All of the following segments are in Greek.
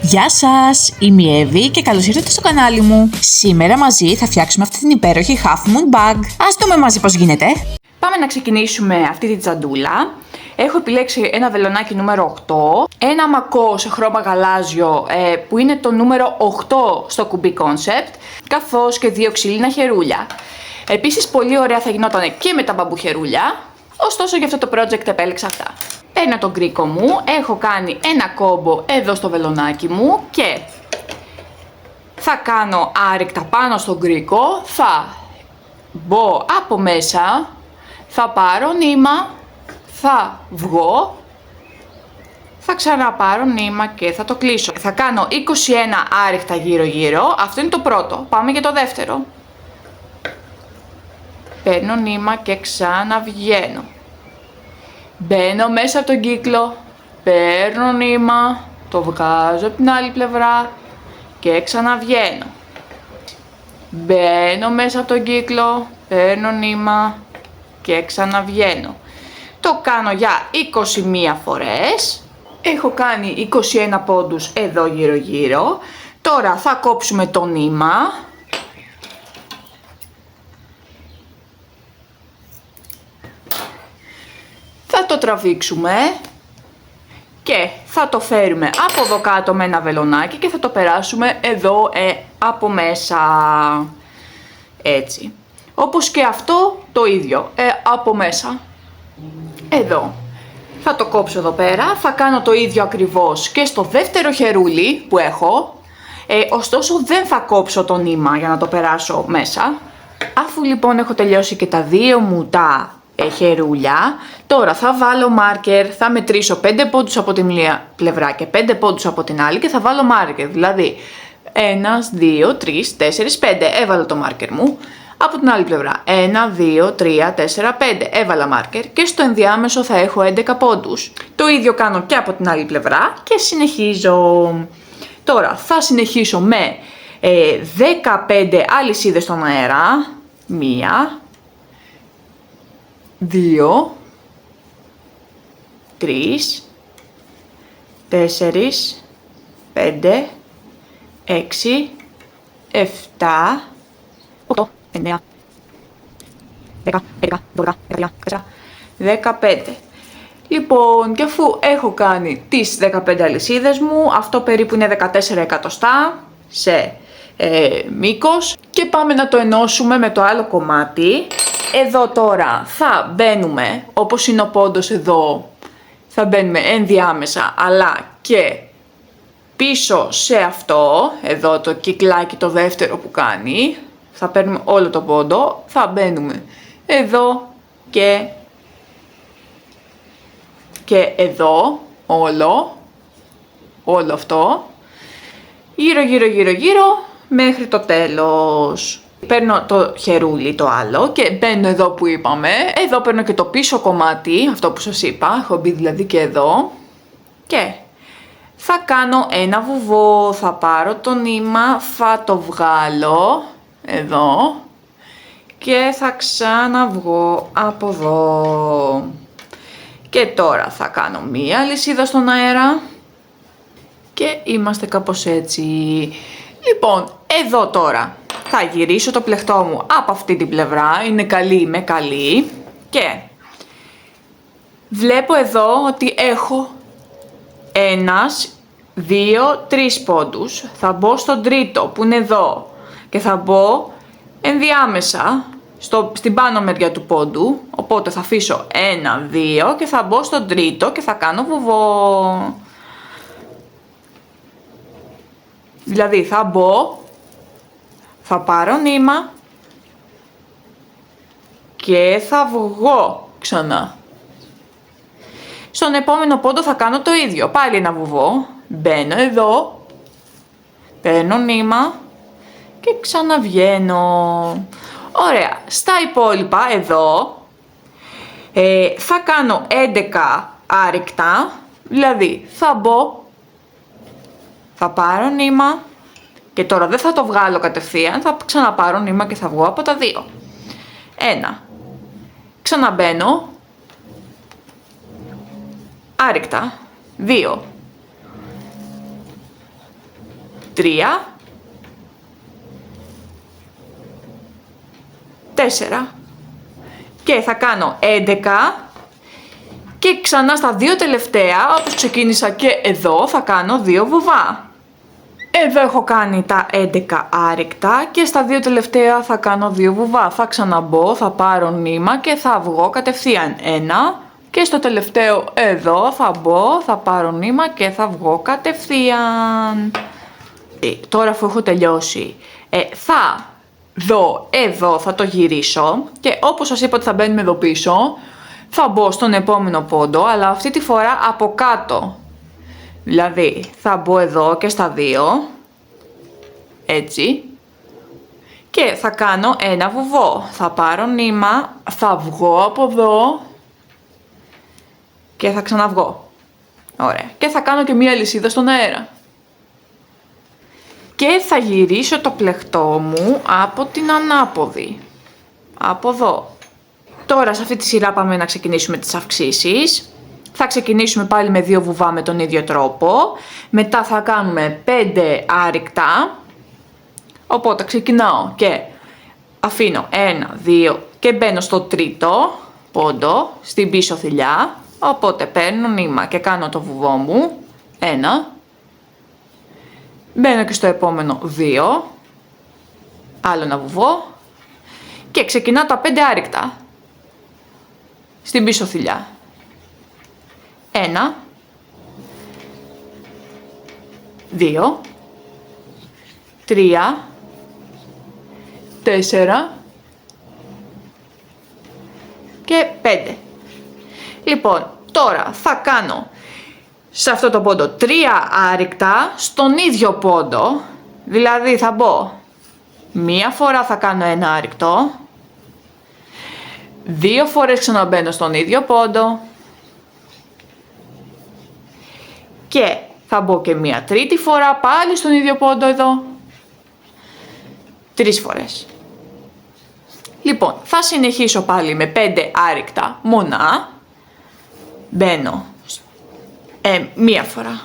Γεια σας, είμαι η Εύη και καλώς ήρθατε στο κανάλι μου. Σήμερα μαζί θα φτιάξουμε αυτή την υπέροχη Half Moon Bag. Ας δούμε μαζί πώς γίνεται. Πάμε να ξεκινήσουμε αυτή τη τσαντούλα. Έχω επιλέξει ένα βελονάκι νούμερο 8, ένα μακό σε χρώμα γαλάζιο που είναι το νούμερο 8 στο κουμπί concept, καθώς και 2 ξύλινα χερούλια. Επίσης πολύ ωραία θα γινόταν και με τα μπαμπού χερούλια, ωστόσο για αυτό το project επέλεξα αυτά. Παίρνω τον κρίκο μου, έχω κάνει ένα κόμπο εδώ στο βελονάκι μου και θα κάνω άρρηκτα πάνω στον κρίκο, θα μπω από μέσα, θα πάρω νήμα, θα βγω, θα ξαναπάρω νήμα και θα το κλείσω. Θα κάνω 21 άρρηκτα γύρω-γύρω, αυτό είναι το πρώτο. Πάμε για το δεύτερο. Παίρνω νήμα και ξαναβγαίνω. Μπαίνω μέσα από τον κύκλο, παίρνω νήμα, το βγάζω από την άλλη πλευρά και ξαναβγαίνω. Μπαίνω μέσα από τον κύκλο, παίρνω νήμα και ξαναβγαίνω. Το κάνω για 21 φορές. Έχω κάνει 21 πόντους εδώ γύρω-γύρω. Τώρα θα κόψουμε το νήμα. Θα το τραβήξουμε και θα το φέρουμε από εδώ κάτω με ένα βελονάκι και θα το περάσουμε εδώ από μέσα. Έτσι. Όπως και αυτό το ίδιο, από μέσα. Εδώ. Θα το κόψω εδώ πέρα, θα κάνω το ίδιο ακριβώς και στο δεύτερο χερούλι που έχω, ωστόσο δεν θα κόψω το νήμα για να το περάσω μέσα. Αφού λοιπόν έχω τελειώσει και τα δύο μου τα χερούλια, τώρα θα βάλω μάρκερ, θα μετρήσω 5 πόντους από την μία πλευρά και 5 πόντους από την άλλη και θα βάλω μάρκερ, δηλαδή 1, 2, 3, 4, 5, έβαλα το μάρκερ μου. Από την άλλη πλευρά, 1, 2, 3, 4, 5, έβαλα μάρκερ και στο ενδιάμεσο θα έχω 11 πόντους. Το ίδιο κάνω και από την άλλη πλευρά και συνεχίζω. Τώρα θα συνεχίσω με 15 αλυσίδες στον αέρα. 1, 2, 3, 4, 5, 6, 7, 8, 9, 10, 11, 12, 13, 14, 15. Λοιπόν, και αφού έχω κάνει τις 15 αλυσίδες μου, αυτό περίπου είναι 14 εκατοστά σε μήκος και πάμε να το ενώσουμε με το άλλο κομμάτι. Εδώ τώρα θα μπαίνουμε, όπως είναι ο πόντος εδώ, θα μπαίνουμε ενδιάμεσα αλλά και πίσω σε αυτό, εδώ το κυκλάκι το δεύτερο που κάνει. Θα παίρνουμε όλο το πόντο, θα μπαίνουμε εδώ και εδώ, όλο αυτό, γύρω μέχρι το τέλος. Παίρνω το χερούλι το άλλο και μπαίνω εδώ που είπαμε, εδώ παίρνω και το πίσω κομμάτι, αυτό που σας είπα, έχω μπει δηλαδή και εδώ και θα κάνω ένα βουβό, θα πάρω το νήμα, θα το βγάλω εδώ και θα ξαναβγώ από εδώ και τώρα θα κάνω μία αλυσίδα στον αέρα και είμαστε κάπως έτσι. Λοιπόν, εδώ τώρα θα γυρίσω το πλεκτό μου από αυτή την πλευρά, είναι καλή, είμαι καλή και βλέπω εδώ ότι έχω 1, 2, 3 πόντους, θα μπω στον τρίτο που είναι εδώ και θα μπω ενδιάμεσα στην πάνω μεριά του πόντου, οπότε θα αφήσω 1, 2 και θα μπω στον τρίτο και θα κάνω βουβό. Δηλαδή θα μπω, θα πάρω νήμα και θα βγω ξανά. Στον επόμενο πόντο θα κάνω το ίδιο, πάλι ένα βουβό, μπαίνω εδώ, παίρνω νήμα και ξαναβγαίνω. Ωραία, στα υπόλοιπα εδώ θα κάνω 11 άρρηκτα, δηλαδή θα μπω, θα πάρω νήμα και τώρα δεν θα το βγάλω κατευθείαν, θα ξαναπάρω νήμα και θα βγω από τα δύο. 1, ξαναμπαίνω, άρρηκτα, 2, 3, 4 και θα κάνω 11 και ξανά στα δύο τελευταία, όπως ξεκίνησα και εδώ, θα κάνω 2 βουβά. Εδώ έχω κάνει τα 11 άρρηκτα και στα δύο τελευταία θα κάνω 2 βουβά. Θα ξαναμπω, θα πάρω νήμα και θα βγω κατευθείαν 1 και στο τελευταίο εδώ θα μπω, θα πάρω νήμα και θα βγω κατευθείαν. Τώρα αφού έχω τελειώσει, θα δω εδώ, θα το γυρίσω και όπως σας είπα ότι θα μπαίνουμε εδώ πίσω, θα μπω στον επόμενο πόντο, αλλά αυτή τη φορά από κάτω. Δηλαδή θα μπω εδώ και στα 2, έτσι, και θα κάνω ένα βουβό. Θα πάρω νήμα, θα βγω από εδώ και θα ξαναβγώ. Ωραία. Και θα κάνω και μία λυσίδα στον αέρα. Και θα γυρίσω το πλεκτό μου από την ανάποδη. Από εδώ. Τώρα σε αυτή τη σειρά πάμε να ξεκινήσουμε τις αυξήσεις. Θα ξεκινήσουμε πάλι με 2 βουβά με τον ίδιο τρόπο. Μετά θα κάνουμε 5 άρρηκτα. Οπότε ξεκινάω και αφήνω 1, 2 και μπαίνω στο τρίτο πόντο, στην πίσω θηλιά. Οπότε παίρνω νήμα και κάνω το βουβό μου. 1. Μπαίνω και στο επόμενο 2. Άλλο ένα βουβό. Και ξεκινάω τα 5 άρρηκτα. Στην πίσω θηλιά. 1, 2, 3, 4 και 5. Λοιπόν, τώρα θα κάνω σε αυτό το πόντο 3 άρρηκτα στον ίδιο πόντο. Δηλαδή θα μπω μία φορά, θα κάνω ένα άρρηκτο, 2 φορές ξαναμπαίνω στον ίδιο πόντο και θα μπω και μία τρίτη φορά πάλι στον ίδιο πόντο εδώ, 3 φορές. Λοιπόν, θα συνεχίσω πάλι με 5 άρρηκτα μονά. Μπαίνω μία φορά,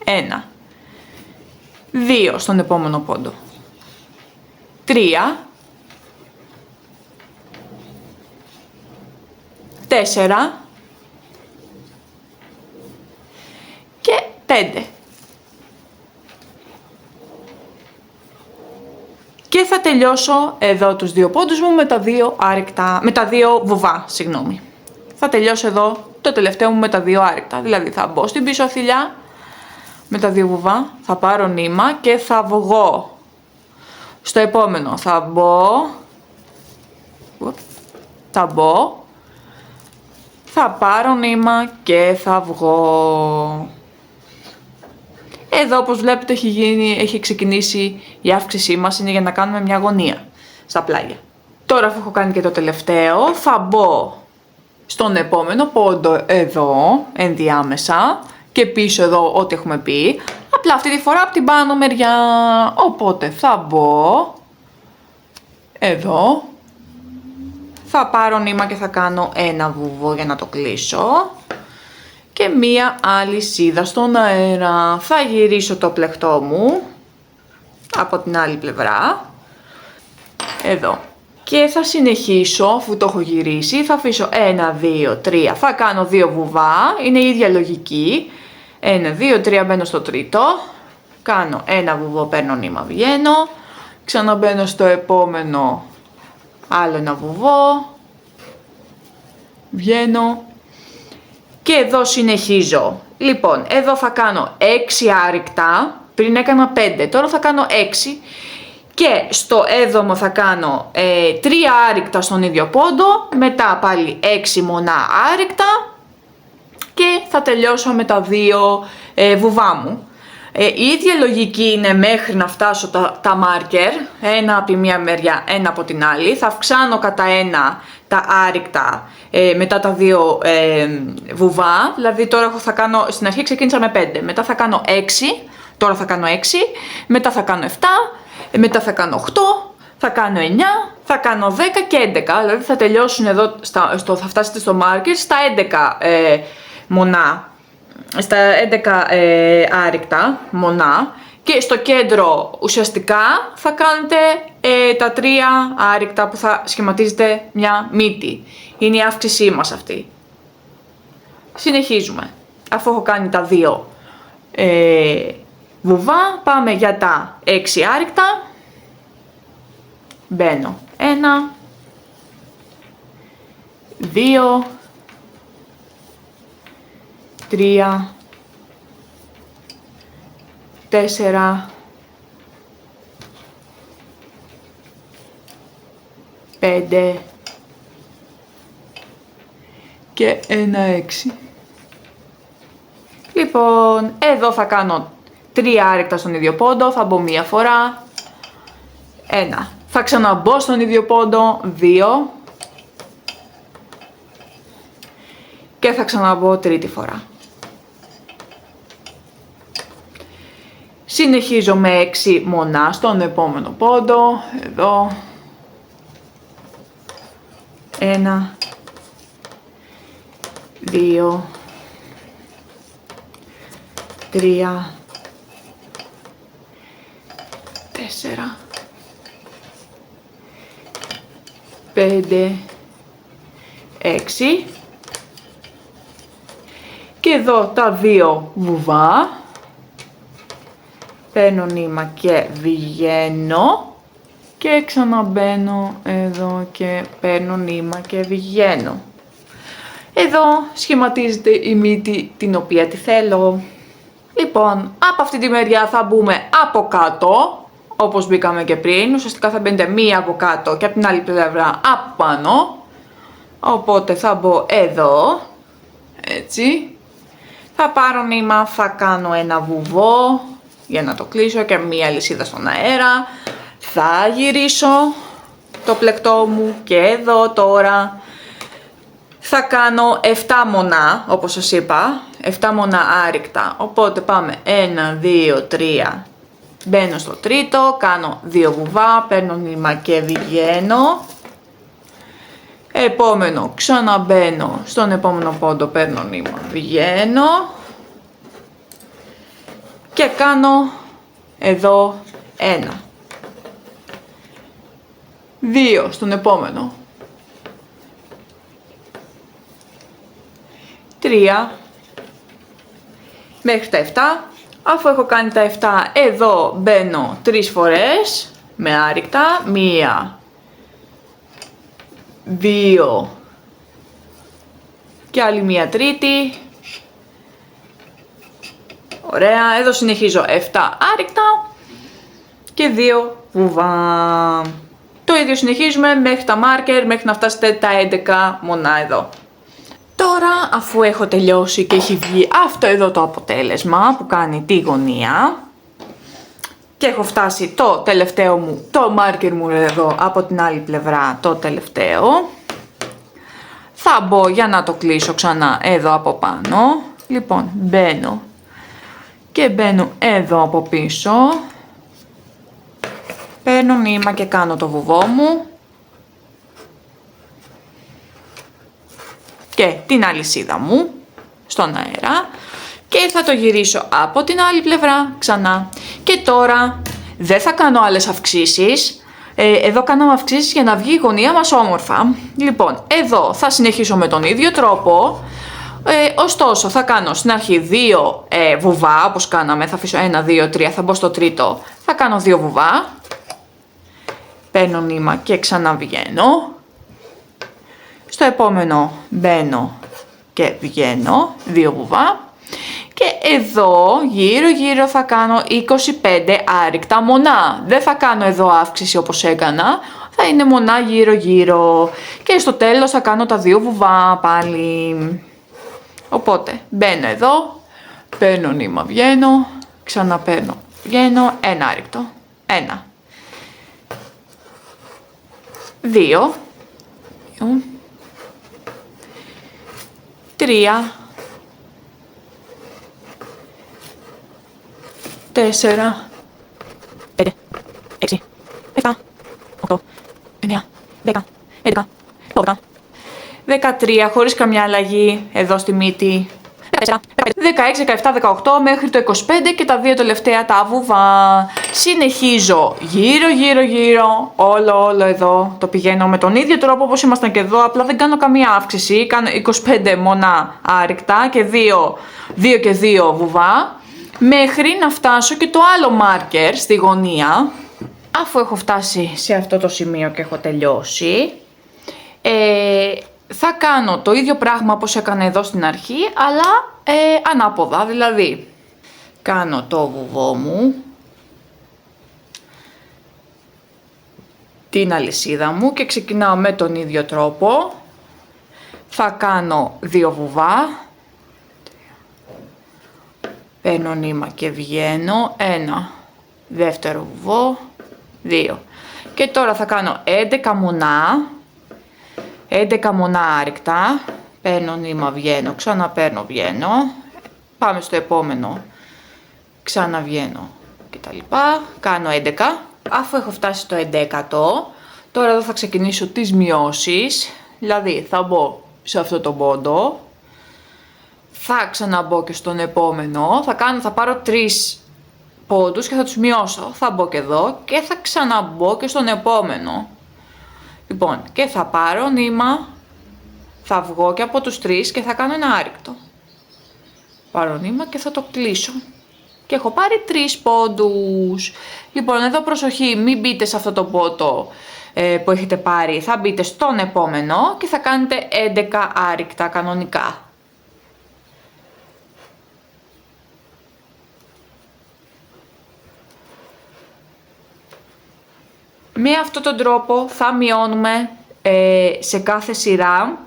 1, 2 στον επόμενο πόντο, 3, 4 και 5. Και θα τελειώσω εδώ τους 2 πόντους μου με τα 2 άρρηκτα, με τα 2 βουβά, συγγνώμη. Θα τελειώσω εδώ το τελευταίο μου με τα 2 άρρηκτα, δηλαδή θα μπω στην πίσω θηλιά με τα 2 βουβά, θα πάρω νήμα και θα βγω. Στο επόμενο θα μπω, θα πάρω νήμα και θα βγω. Εδώ όπως βλέπετε έχει ξεκινήσει η αύξησή μας, είναι για να κάνουμε μια γωνία στα πλάγια. Τώρα αφού έχω κάνει και το τελευταίο, θα μπω στον επόμενο πόντο εδώ, ενδιάμεσα, και πίσω εδώ ό,τι έχουμε πει, απλά αυτή τη φορά από την πάνω μεριά. Οπότε θα μπω εδώ, θα πάρω νήμα και θα κάνω ένα βουβό για να το κλείσω και μία αλυσίδα στον αέρα. Θα γυρίσω το πλεκτό μου από την άλλη πλευρά, εδώ. Και θα συνεχίσω, αφού το έχω γυρίσει, θα αφήσω 1, 2, 3, θα κάνω 2 βουβά, είναι η ίδια λογική. 1, 2, 3, μπαίνω στο τρίτο, κάνω ένα βουβό, παίρνω νήμα, βγαίνω, ξαναμπαίνω στο επόμενο, άλλο ένα βουβό, βγαίνω και εδώ συνεχίζω. Λοιπόν, εδώ θα κάνω 6 άρρηκτα, πριν έκανα 5, τώρα θα κάνω 6. Και στο 7ο θα κάνω 3 άρρηκτα στον ίδιο πόντο, μετά πάλι 6 μονά άρρηκτα και θα τελειώσω με τα 2 βουβά μου. Η ίδια λογική είναι μέχρι να φτάσω τα μάρκερ, ένα από τη μία μεριά, ένα από την άλλη. Θα αυξάνω κατά 1 τα άρρηκτα μετά τα 2 βουβά, δηλαδή τώρα θα κάνω, στην αρχή ξεκίνησα με 5, μετά θα κάνω 6, τώρα θα κάνω 6, μετά θα κάνω 7, μετά θα κάνω 8, θα κάνω 9, θα κάνω 10 και 11, δηλαδή θα τελειώσουν εδώ, θα φτάσετε στο marker στα 11 μονά στα 11 άρρηκτα μονά και στο κέντρο ουσιαστικά θα κάνετε τα 3 άρρηκτα που θα σχηματίζετε μια μύτη. Είναι η αύξησή μας αυτή. Συνεχίζουμε. Αφού έχω κάνει τα 2 βουβά, πάμε για τα 6 άρρηκτα. Μπαίνω 1, 2, 3, 4, 5 και 1 6. Λοιπόν, εδώ θα κάνω 3 άρρηκτα στον ίδιο πόντο, θα μπω μία φορά, 1. Θα ξαναμπω στον ίδιο πόντο, 2. Και θα ξαναμπω τρίτη φορά. Συνεχίζω με 6 μονά στον επόμενο πόντο, εδώ. 1, 2, 3, 4, 5, 6 και εδώ τα 2 βουβά, παίρνω νήμα και βγαίνω και ξαναμπαίνω εδώ και παίρνω νήμα και βγαίνω. Εδώ σχηματίζεται η μύτη την οποία τη θέλω. Λοιπόν, από αυτή τη μεριά θα μπούμε από κάτω, όπως μπήκαμε και πριν, ουσιαστικά θα μπαίνετε μία από κάτω και από την άλλη πλευρά από πάνω. Οπότε θα μπω εδώ, έτσι. Θα πάρω νήμα, θα κάνω ένα βουβό για να το κλείσω και μία λυσίδα στον αέρα. Θα γυρίσω το πλεκτό μου και εδώ τώρα. Θα κάνω 7 μονά, όπως σας είπα, 7 μονά άρρηκτα. Οπότε πάμε 1, 2, 3, μπαίνω στο τρίτο, κάνω 2 βουβά, παίρνω νήμα και βγαίνω. Επόμενο, ξαναμπαίνω στον επόμενο πόντο, παίρνω νήμα, βγαίνω. Και κάνω εδώ 1. 2 στον επόμενο. 3 μέχρι τα 7. Αφού έχω κάνει τα 7, εδώ μπαίνω 3 φορές με άρρηκτα. 1, 2 και άλλη μία τρίτη. Ωραία, εδώ συνεχίζω 7 άρρηκτα και 2 βουβά. Το ίδιο συνεχίζουμε μέχρι τα μάρκερ, μέχρι να φτάσετε τα 11 μονά εδώ. Τώρα, αφού έχω τελειώσει και έχει βγει αυτό εδώ το αποτέλεσμα που κάνει τη γωνία και έχω φτάσει το τελευταίο μου, το μάρκερ μου εδώ από την άλλη πλευρά, το τελευταίο, θα μπω για να το κλείσω ξανά εδώ από πάνω. Λοιπόν, μπαίνω και μπαίνω εδώ από πίσω, παίρνω νήμα και κάνω το βουβό μου και την αλυσίδα μου στον αέρα και θα το γυρίσω από την άλλη πλευρά ξανά. Και τώρα δεν θα κάνω άλλες αυξήσεις, εδώ κάναμε αυξήσεις για να βγει η γωνία μας όμορφα. Λοιπόν, εδώ θα συνεχίσω με τον ίδιο τρόπο, ωστόσο θα κάνω στην αρχή 2 βουβά όπως κάναμε, θα αφήσω 1, 2, 3, θα μπω στο τρίτο, θα κάνω 2 βουβά, παίρνω νήμα και ξαναβγαίνω. Στο επόμενο μπαίνω και βγαίνω, 2 βουβά. Και εδώ γύρω γύρω θα κάνω 25 άρρηκτα μονά. Δεν θα κάνω εδώ αύξηση όπως έκανα, θα είναι μονά γύρω γύρω. Και στο τέλος θα κάνω τα 2 βουβά πάλι. Οπότε μπαίνω εδώ, παίρνω νήμα, βγαίνω, ξαναπαίρνω, βγαίνω, 1 άρρηκτο, 1, 2, 3, 4, 5, 6, 7, 8, 9, 10, 11, 12, 13 χωρίς καμιά αλλαγή εδώ στη μύτη, 16, 17, 18 μέχρι το 25 και τα δύο τελευταία τα βουβά. Συνεχίζω γύρω, όλο εδώ το πηγαίνω με τον ίδιο τρόπο όπως ήμασταν και εδώ, απλά δεν κάνω καμία αύξηση, κάνω 25 μονά άρρηκτα και 2 και 2 βουβά, μέχρι να φτάσω και το άλλο μάρκερ στη γωνία. Αφού έχω φτάσει σε αυτό το σημείο και έχω τελειώσει, θα κάνω το ίδιο πράγμα όπως έκανα εδώ στην αρχή, αλλά ανάποδα, δηλαδή κάνω το βουβό μου, την αλυσίδα μου και ξεκινάω με τον ίδιο τρόπο. Θα κάνω 2 βουβά, παίρνω νήμα και βγαίνω, 1, δεύτερο βουβό, 2. Και τώρα θα κάνω 11 μονά, 11 μονά άρρηκτα, παίρνω νήμα, βγαίνω, ξαναπαίρνω, βγαίνω, πάμε στο επόμενο, ξαναβγαίνω και τα λοιπά, κάνω 11. Αφού έχω φτάσει στο 11ο, τώρα εδώ θα ξεκινήσω τις μειώσεις, δηλαδή θα μπω σε αυτό το πόντο, θα ξαναμπω και στον επόμενο, θα πάρω 3 πόντους και θα τους μειώσω, θα μπω και εδώ και θα ξαναμπω και στον επόμενο. Λοιπόν, και θα πάρω νήμα, θα βγω και από τους 3 και θα κάνω ένα άρρηκτο. Πάρω νήμα και θα το κλείσω. Και έχω πάρει 3 πόντους. Λοιπόν, εδώ προσοχή, μην μπείτε σε αυτό το πόντο που έχετε πάρει. Θα μπείτε στον επόμενο και θα κάνετε 11 άρρηκτα κανονικά. Με αυτόν τον τρόπο θα μειώνουμε σε κάθε σειρά.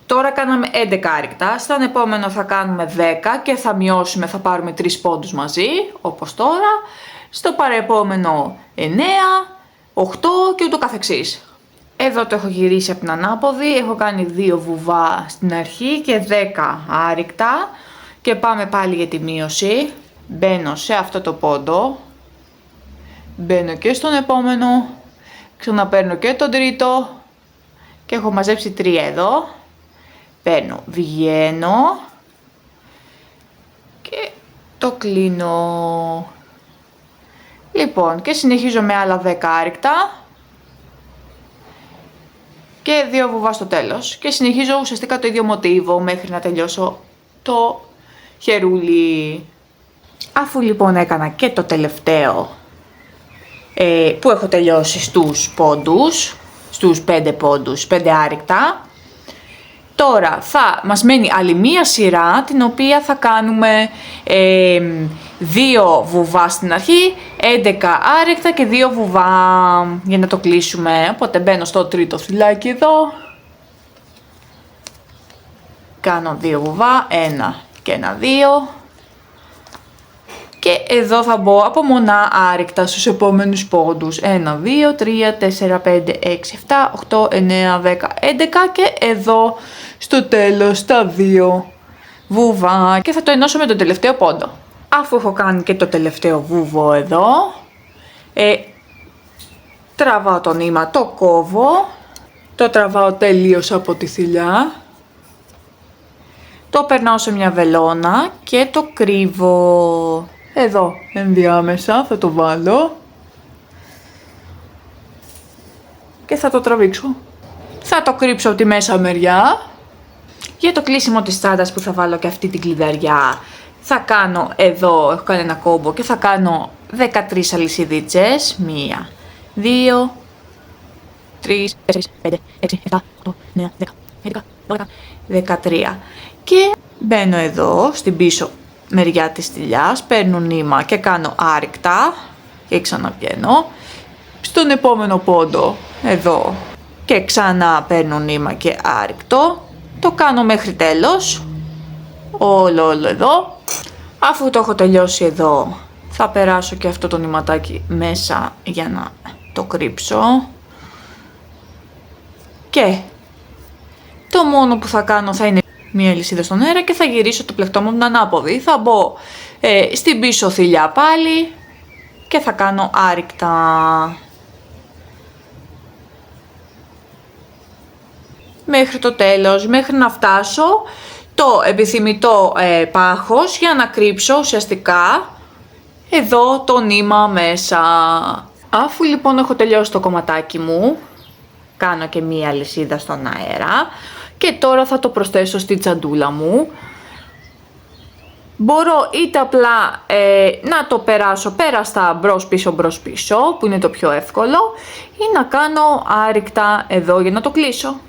Τώρα κάναμε 11 άρρηκτα, στον επόμενο θα κάνουμε 10 και θα μειώσουμε, θα πάρουμε 3 πόντους μαζί, όπως τώρα. Στο παρεπόμενο 9, 8 και ούτω καθεξής. Εδώ το έχω γυρίσει από την ανάποδη, έχω κάνει 2 βουβά στην αρχή και 10 άρρηκτα. Και πάμε πάλι για τη μείωση. Μπαίνω σε αυτό το πόντο. Μπαίνω και στον επόμενο, ξαναπαίρνω και τον τρίτο και έχω μαζέψει 3 εδώ. Παίρνω, βγαίνω και το κλείνω. Λοιπόν, και συνεχίζω με άλλα 10 άρρηκτα και 2 βουβά στο τέλος. Και συνεχίζω ουσιαστικά το ίδιο μοτίβο μέχρι να τελειώσω το χερούλι. Αφού λοιπόν έκανα και το τελευταίο που έχω τελειώσει στους πόντους, στους 5 πόντους, 5 άρρηκτα, τώρα μας μένει άλλη μία σειρά την οποία θα κάνουμε 2 βουβά στην αρχή, 11 άρρηκτα και 2 βουβά για να το κλείσουμε. Οπότε μπαίνω στο τρίτο φυλάκι εδώ, κάνω 2 βουβά, 1 και 1, 2. Και εδώ θα μπω από μονά άρρηκτα στους επόμενους πόντους. 1, 2, 3, 4, 5, 6, 7, 8, 9, 10, 11 και εδώ στο τέλος τα 2 βουβά. Και θα το ενώσω με τον τελευταίο πόντο. Αφού έχω κάνει και το τελευταίο βουβό εδώ, τραβάω το νήμα, το κόβω, το τραβάω τελείως από τη θηλιά, το περνάω σε μια βελόνα και το κρύβω. Εδώ ενδιάμεσα θα το βάλω και θα το τραβήξω. Θα το κρύψω από τη μέσα μεριά. Για το κλείσιμο της τσάντας που θα βάλω και αυτή την κλειδαριά, θα κάνω εδώ, έχω κάνει ένα κόμπο και θα κάνω 13 αλυσιδίτσες. 1, 2, 3, 4, 5, 6, 7, 8, 9, 10, 11, 12, 13. Και μπαίνω εδώ στην πίσω μεριά της θηλιάς, παίρνω νήμα και κάνω άρρηκτα και ξαναβγαίνω στον επόμενο πόντο εδώ και ξανά παίρνω νήμα και άρρηκτο, το κάνω μέχρι τέλος, όλο εδώ. Αφού το έχω τελειώσει εδώ, θα περάσω και αυτό το νηματάκι μέσα για να το κρύψω και το μόνο που θα κάνω θα είναι μία λυσίδα στον αέρα και θα γυρίσω το πλεκτό μου από την ανάποδη. Θα μπω στην πίσω θηλιά πάλι και θα κάνω άρρηκτα μέχρι το τέλος, μέχρι να φτάσω το επιθυμητό πάχος για να κρύψω ουσιαστικά εδώ το νήμα μέσα. Αφού λοιπόν έχω τελειώσει το κομματάκι μου, κάνω και μία αλυσίδα στον αέρα και τώρα θα το προσθέσω στη τσαντούλα μου. Μπορώ είτε απλά να το περάσω πέραστα μπρος πίσω που είναι το πιο εύκολο, ή να κάνω άρρηκτα εδώ για να το κλείσω.